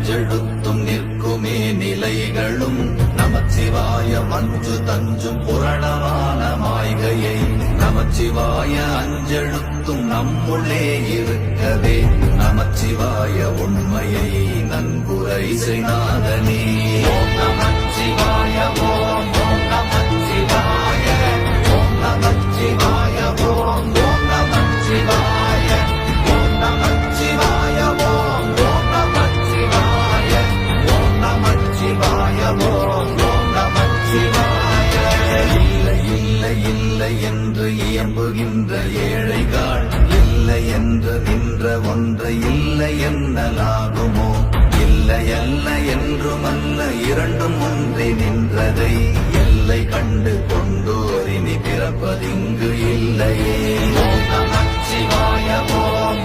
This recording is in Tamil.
அஞ்செழுத்தும் நிற்குமே நிலைகளும் நமச்சிவாய மஞ்சு தஞ்சும் புரணமான மாய்கையை நமச்சிவாய அஞ்செழுத்தும் நம்முள்ளே இருக்கவே நமச்சிவாய உண்மையை நன்குரை செய்நாதனே. ஓம் நமச்சிவாய ஓம் ஓம் நமச்சிவாய ஓம் நமச்சிவாய ஓம் ஓம் நமச்சிவாய ஓம் நமச்சிவாய ஓம் ஓம் நமச்சிவாய ஓம் நமச்சிவாய ஓம் ஓம் நமச்சிவாய. இல்லை இல்லை இல்லை என்று இயம்புகின்ற ஏழைகள் இல்லை என்று நின்ற ஒன்றை இல்லை என்னலாகுமோ? இல்லை அல்ல என்றுமல்ல இரண்டும் ஒன்றி நின்றதை எல்லை கண்டு கொண்டோரினி பிறப்பதிங்கு இல்லையே. ஓம் நமச்சிவாய ஓம்